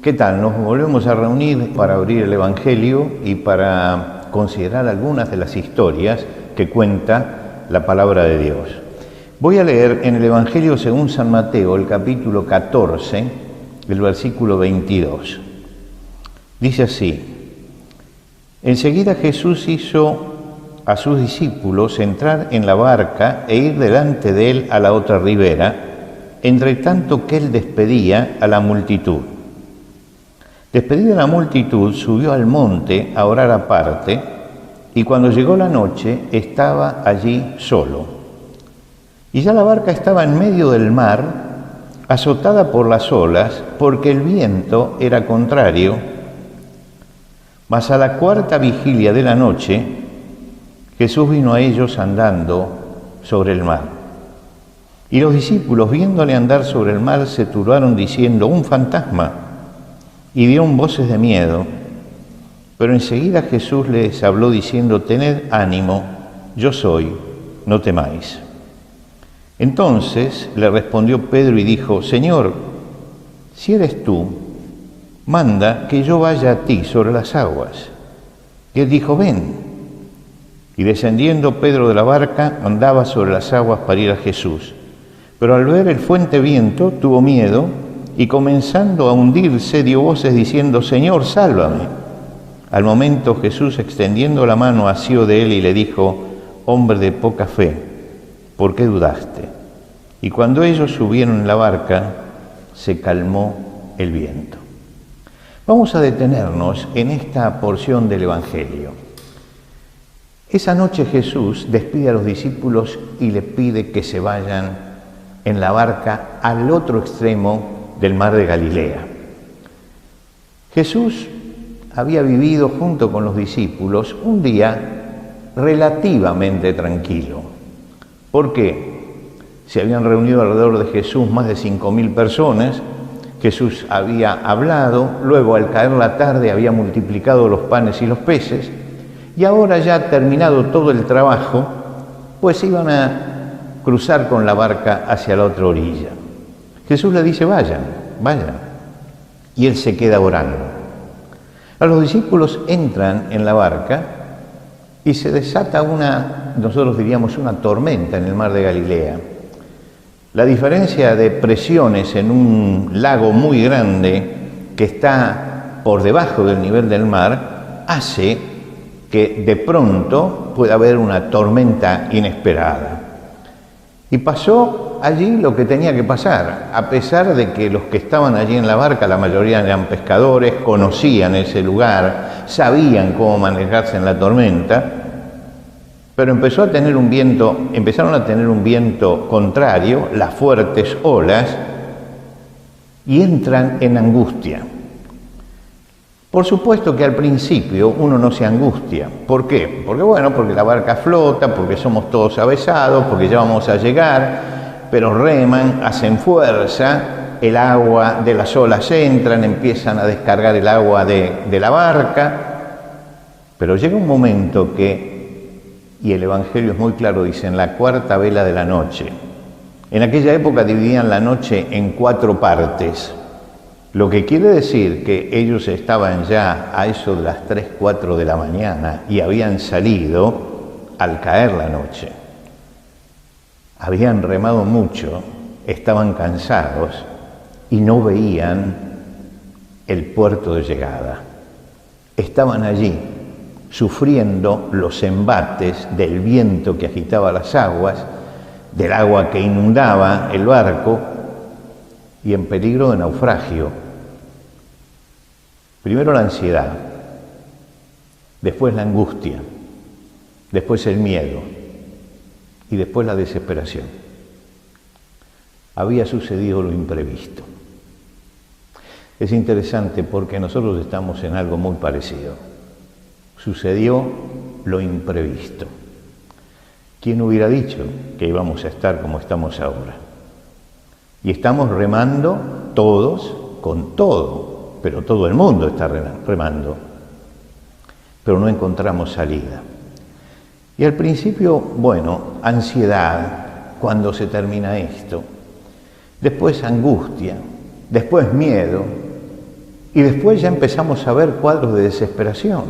¿Qué tal? Nos volvemos a reunir para abrir el Evangelio y para considerar algunas de las historias que cuenta la palabra de Dios. Voy a leer en el Evangelio según San Mateo, el capítulo 14, el versículo 22. Dice así: enseguida Jesús hizo a sus discípulos entrar en la barca e ir delante de él a la otra ribera, entre tanto que él despedía a la multitud. Despedida la multitud, subió al monte a orar aparte, y cuando llegó la noche estaba allí solo. Y ya la barca estaba en medio del mar, azotada por las olas, porque el viento era contrario. Mas a la cuarta vigilia de la noche, Jesús vino a ellos andando sobre el mar. Y los discípulos, viéndole andar sobre el mar, se turbaron diciendo: un fantasma. Y dieron voces de miedo. Pero enseguida Jesús les habló diciendo: tened ánimo, yo soy, no temáis. Entonces le respondió Pedro y dijo: Señor, si eres tú, manda que yo vaya a ti sobre las aguas. Y él dijo: ven. Y descendiendo Pedro de la barca, andaba sobre las aguas para ir a Jesús. Pero al ver el fuerte viento, tuvo miedo, y comenzando a hundirse, dio voces diciendo: Señor, sálvame. Al momento Jesús, extendiendo la mano, asió de él y le dijo: hombre de poca fe, ¿por qué dudaste? Y cuando ellos subieron en la barca, se calmó el viento. Vamos a detenernos en esta porción del Evangelio. Esa noche Jesús despide a los discípulos y le pide que se vayan en la barca al otro extremo del mar de Galilea. Jesús había vivido junto con los discípulos un día relativamente tranquilo. ¿Por qué? Se habían reunido alrededor de Jesús más de 5.000 personas. Jesús había hablado, luego al caer la tarde había multiplicado los panes y los peces, y ahora ya terminado todo el trabajo, pues iban a cruzar con la barca hacia la otra orilla. Jesús le dice: vayan. Y él se queda orando. A los discípulos entran en la barca y se desata nosotros diríamos una tormenta en el mar de Galilea. La diferencia de presiones en un lago muy grande que está por debajo del nivel del mar hace que de pronto pueda haber una tormenta inesperada. Y pasó allí lo que tenía que pasar, a pesar de que los que estaban allí en la barca, la mayoría eran pescadores, conocían ese lugar, sabían cómo manejarse en la tormenta, pero empezaron a tener un viento contrario, las fuertes olas, y entran en angustia. Por supuesto que al principio uno no se angustia. ¿Por qué? Porque la barca flota, porque somos todos avesados, porque ya vamos a llegar, pero reman, hacen fuerza, el agua de las olas entran, empiezan a descargar el agua de la barca, pero llega un momento y el Evangelio es muy claro, dice, en la cuarta vela de la noche. En aquella época dividían la noche en 4 partes. Lo que quiere decir que ellos estaban ya a eso de las 3, 4 de la mañana y habían salido al caer la noche. Habían remado mucho, estaban cansados y no veían el puerto de llegada. Estaban allí sufriendo los embates del viento que agitaba las aguas, del agua que inundaba el barco, y en peligro de naufragio. Primero la ansiedad, después la angustia, después el miedo y después la desesperación. Había sucedido lo imprevisto. Es interesante porque nosotros estamos en algo muy parecido. Sucedió lo imprevisto. ¿Quién hubiera dicho que íbamos a estar como estamos ahora? Y estamos remando todos con todo, pero todo el mundo está remando, pero no encontramos salida. Y al principio, ansiedad, cuando se termina esto, después angustia, después miedo, Y después ya empezamos a ver cuadros de desesperación.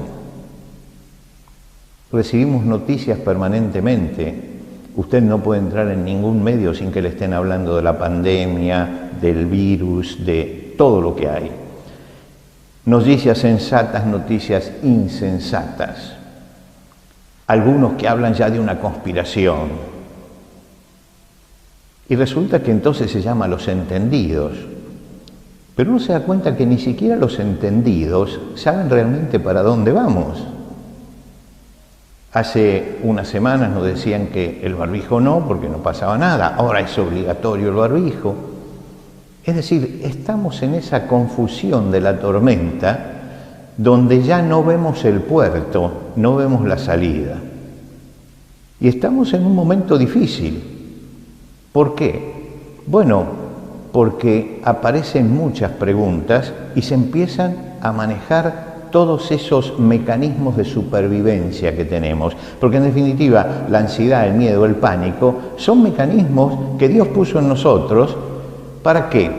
Recibimos noticias permanentemente. Usted no puede entrar en ningún medio sin que le estén hablando de la pandemia, del virus, de todo lo que hay. Noticias sensatas, noticias insensatas. Algunos que hablan ya de una conspiración. Y resulta que entonces se llama los entendidos. Pero uno se da cuenta que ni siquiera los entendidos saben realmente para dónde vamos. Hace unas semanas nos decían que el barbijo no, porque no pasaba nada. Ahora es obligatorio el barbijo. Es decir, estamos en esa confusión de la tormenta donde ya no vemos el puerto, no vemos la salida. Y estamos en un momento difícil. ¿Por qué? Bueno, porque aparecen muchas preguntas y se empiezan a manejar todos esos mecanismos de supervivencia que tenemos. Porque en definitiva, la ansiedad, el miedo, el pánico, son mecanismos que Dios puso en nosotros. ¿Para qué?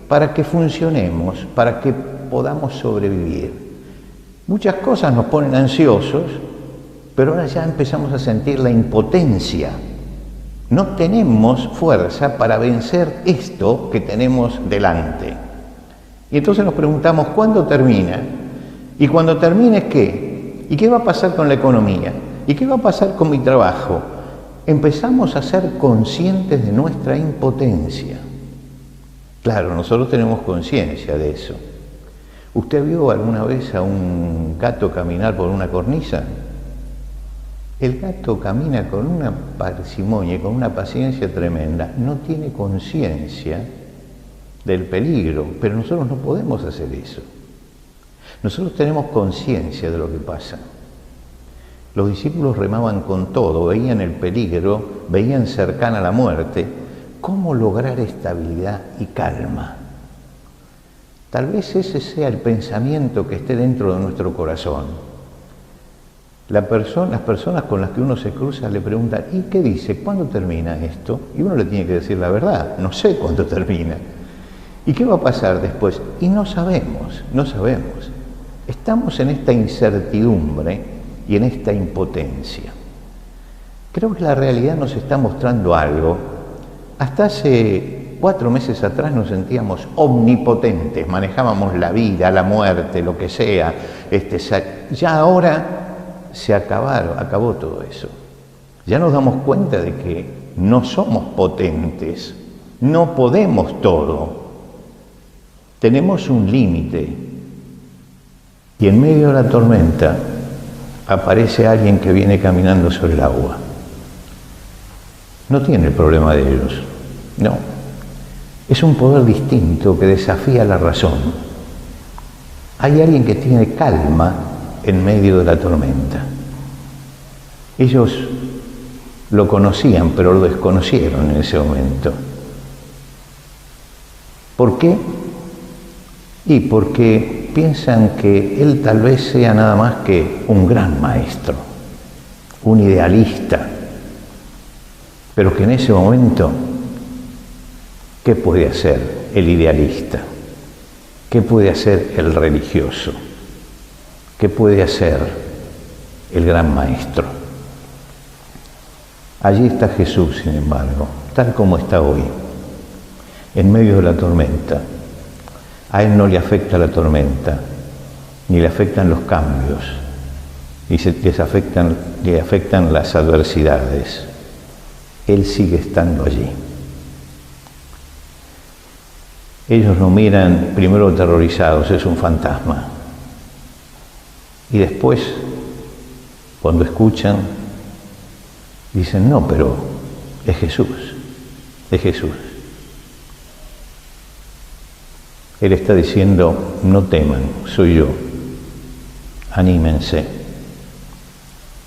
Para que funcionemos, para que podamos sobrevivir. Muchas cosas nos ponen ansiosos, pero ahora ya empezamos a sentir la impotencia. No tenemos fuerza para vencer esto que tenemos delante. Y entonces nos preguntamos, ¿cuándo termina? Y cuando termine, ¿qué? ¿Y qué va a pasar con la economía? ¿Y qué va a pasar con mi trabajo? Empezamos a ser conscientes de nuestra impotencia. Claro, nosotros tenemos conciencia de eso. ¿Usted vio alguna vez a un gato caminar por una cornisa? El gato camina con una parsimonia y con una paciencia tremenda. No tiene conciencia del peligro, pero nosotros no podemos hacer eso. Nosotros tenemos conciencia de lo que pasa. Los discípulos remaban con todo, veían el peligro, veían cercana la muerte. ¿Cómo lograr estabilidad y calma? Tal vez ese sea el pensamiento que esté dentro de nuestro corazón. Las personas con las que uno se cruza le preguntan, ¿y qué dice? ¿Cuándo termina esto? Y uno le tiene que decir la verdad, no sé cuándo termina. ¿Y qué va a pasar después? Y no sabemos. Estamos en esta incertidumbre y en esta impotencia. Creo que la realidad nos está mostrando algo. Hasta hace 4 meses atrás nos sentíamos omnipotentes, manejábamos la vida, la muerte, lo que sea. Ya ahora se acabó todo eso. Ya nos damos cuenta de que no somos potentes, no podemos todo. Tenemos un límite. Y en medio de la tormenta aparece alguien que viene caminando sobre el agua. No tiene el problema de ellos, no. Es un poder distinto que desafía la razón. Hay alguien que tiene calma en medio de la tormenta. Ellos lo conocían, pero lo desconocieron en ese momento. ¿Por qué? Y porque piensan que él tal vez sea nada más que un gran maestro, un idealista, pero que en ese momento, ¿qué puede hacer el idealista? ¿Qué puede hacer el religioso? ¿Qué puede hacer el gran maestro? Allí está Jesús, sin embargo, tal como está hoy, en medio de la tormenta. A él no le afecta la tormenta, ni le afectan los cambios, ni le afectan las adversidades. Él sigue estando allí. Ellos lo miran primero aterrorizados, es un fantasma. Y después, cuando escuchan, dicen, no, pero es Jesús, es Jesús. Él está diciendo, no teman, soy yo, anímense.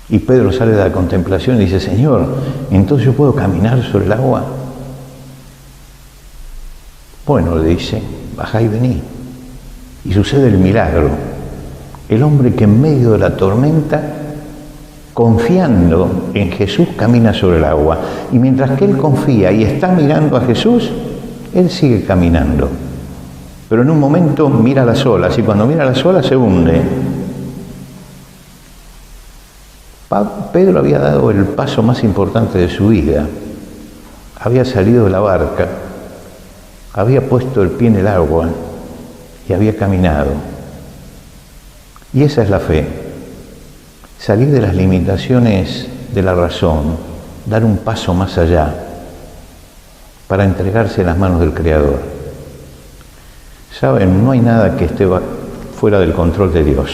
Y Pedro sale de la contemplación y dice, Señor, ¿entonces yo puedo caminar sobre el agua? Bueno, le dice, bajá y vení. Y sucede el milagro. El hombre que en medio de la tormenta, confiando en Jesús, camina sobre el agua. Y mientras que él confía y está mirando a Jesús, él sigue caminando. Pero en un momento mira las olas y cuando mira las olas se hunde. Pedro había dado el paso más importante de su vida. Había salido de la barca, había puesto el pie en el agua y había caminado. Y esa es la fe. Salir de las limitaciones de la razón, dar un paso más allá para entregarse en las manos del Creador. Saben, no hay nada que esté fuera del control de Dios.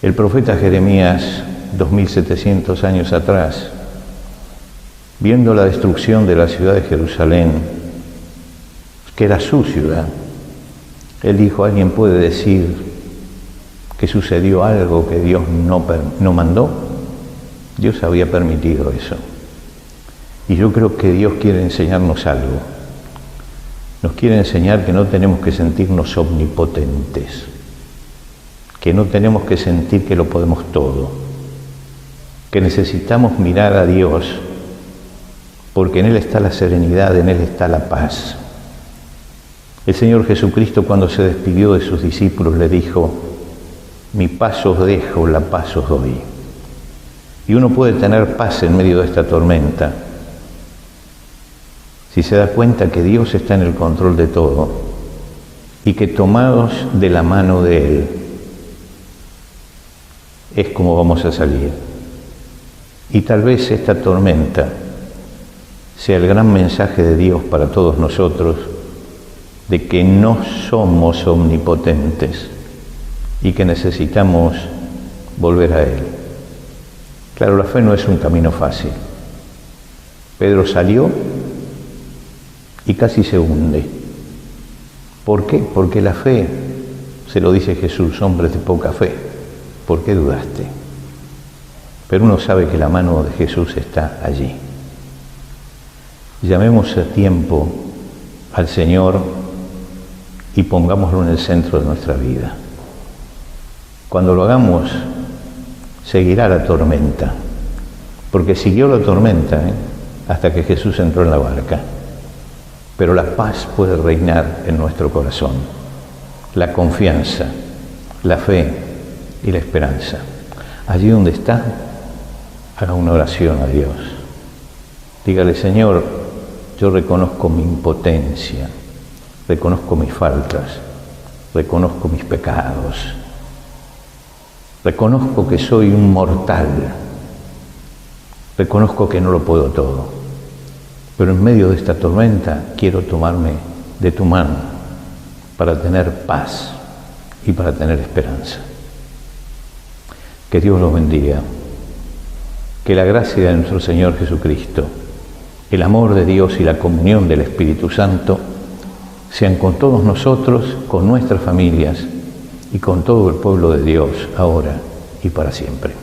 El profeta Jeremías, 2700 años atrás, viendo la destrucción de la ciudad de Jerusalén, que era su ciudad, él dijo: ¿alguien puede decir que sucedió algo que Dios no mandó? Dios había permitido eso. Y yo creo que Dios quiere enseñarnos algo. Nos quiere enseñar que no tenemos que sentirnos omnipotentes, que no tenemos que sentir que lo podemos todo, que necesitamos mirar a Dios, porque en Él está la serenidad, en Él está la paz. El Señor Jesucristo, cuando se despidió de sus discípulos, le dijo: mi paz os dejo, la paz os doy. Y uno puede tener paz en medio de esta tormenta si se da cuenta que Dios está en el control de todo y que tomados de la mano de Él es como vamos a salir. Y tal vez esta tormenta sea el gran mensaje de Dios para todos nosotros, de que no somos omnipotentes y que necesitamos volver a Él. Claro, la fe no es un camino fácil. Pedro salió y casi se hunde. ¿Por qué? Porque la fe, se lo dice Jesús: hombres de poca fe, ¿por qué dudaste? Pero uno sabe que la mano de Jesús está allí. Llamemos a tiempo al Señor y pongámoslo en el centro de nuestra vida. Cuando lo hagamos, seguirá la tormenta, porque siguió la tormenta hasta que Jesús entró en la barca. Pero la paz puede reinar en nuestro corazón, la confianza, la fe y la esperanza. Allí donde está, haga una oración a Dios. Dígale: Señor, yo reconozco mi impotencia, reconozco mis faltas, reconozco mis pecados, reconozco que soy un mortal, reconozco que no lo puedo todo. Pero en medio de esta tormenta quiero tomarme de tu mano para tener paz y para tener esperanza. Que Dios los bendiga. Que la gracia de nuestro Señor Jesucristo, el amor de Dios y la comunión del Espíritu Santo sean con todos nosotros, con nuestras familias y con todo el pueblo de Dios, ahora y para siempre.